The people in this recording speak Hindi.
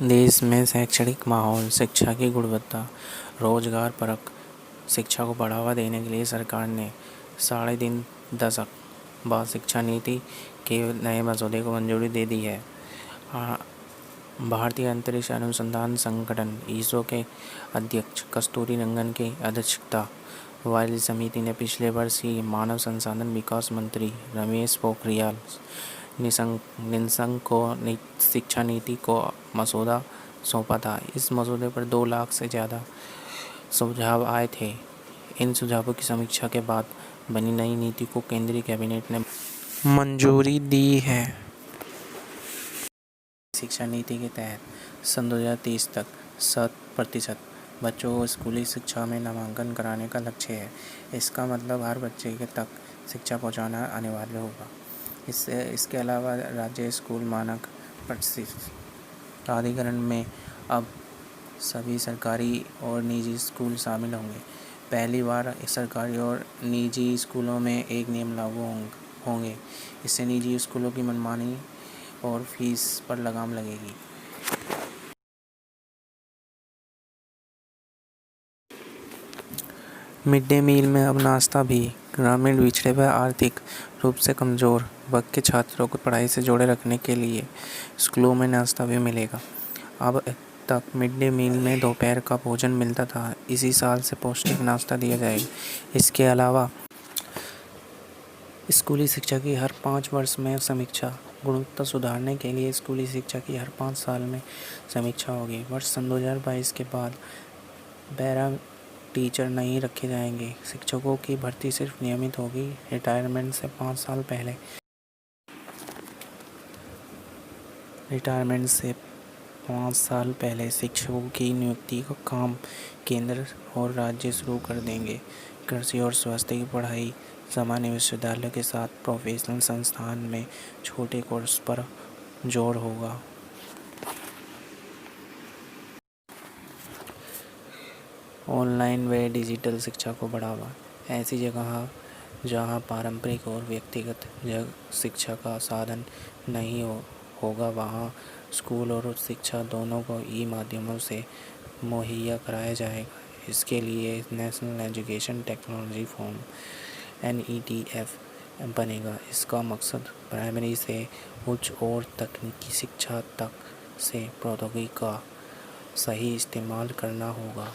देश में शैक्षणिक माहौल, शिक्षा की गुणवत्ता, रोजगारपरक शिक्षा को बढ़ावा देने के लिए सरकार ने साढ़े 3 दशक बाद शिक्षा नीति के नए मसौदे को मंजूरी दे दी है। भारतीय अंतरिक्ष अनुसंधान संगठन (इसरो) के अध्यक्ष कस्तूरी रंगन की अध्यक्षता वाली समिति ने पिछले वर्ष ही मानव संसाधन विकास मंत्री रमेश पोखरियाल निशंक को शिक्षा नीति को मसौदा सौंपा था। इस मसौदे पर 2 लाख से ज़्यादा सुझाव आए थे। इन सुझावों की समीक्षा के बाद बनी नई नीति को केंद्रीय कैबिनेट ने मंजूरी दी है। शिक्षा नीति के तहत सन 2030 तक 100% बच्चों को स्कूली शिक्षा में नामांकन कराने का लक्ष्य है। इसका मतलब हर बच्चे तक शिक्षा पहुंचाना अनिवार्य होगा। इसके अलावा राज्य स्कूल मानक प्राधिकरण में अब सभी सरकारी और निजी स्कूल शामिल होंगे। पहली बार सरकारी और निजी स्कूलों में एक नियम लागू होंगे। इससे निजी स्कूलों की मनमानी और फीस पर लगाम लगेगी। मिड डे मील में अब नाश्ता भी ग्रामीण, पिछड़े व आर्थिक रूप से कमज़ोर वर्ग के छात्रों को पढ़ाई से जोड़े रखने के लिए स्कूलों में नाश्ता भी मिलेगा। अब तक मिड डे मील में दोपहर का भोजन मिलता था। इसी साल से पौष्टिक नाश्ता दिया जाएगा। इसके अलावा स्कूली शिक्षा की हर 5 वर्ष में समीक्षा। गुणवत्ता सुधारने के लिए स्कूली शिक्षा की हर 5 साल में समीक्षा होगी। वर्ष सन 2022 के बाद पैरा टीचर नहीं रखे जाएंगे। शिक्षकों की भर्ती सिर्फ नियमित होगी। रिटायरमेंट से 5 साल पहले शिक्षकों की नियुक्ति का काम केंद्र और राज्य शुरू कर देंगे। कृषि और स्वास्थ्य की पढ़ाई सामान्य विश्वविद्यालयों के साथ प्रोफेशनल संस्थान में छोटे कोर्स पर जोर होगा। ऑनलाइन व डिजिटल शिक्षा को बढ़ावा। ऐसी जगह जहां पारंपरिक और व्यक्तिगत शिक्षा का साधन नहीं होगा, वहां स्कूल और शिक्षा दोनों को माध्यमों से मुहैया कराया जाएगा। इसके लिए national education technology forum (NETF) बनेगा। इसका मकसद प्राइमरी से उच्च और तकनीकी शिक्षा तक से प्रौद्योगिकी का सही इस्तेमाल करना होगा।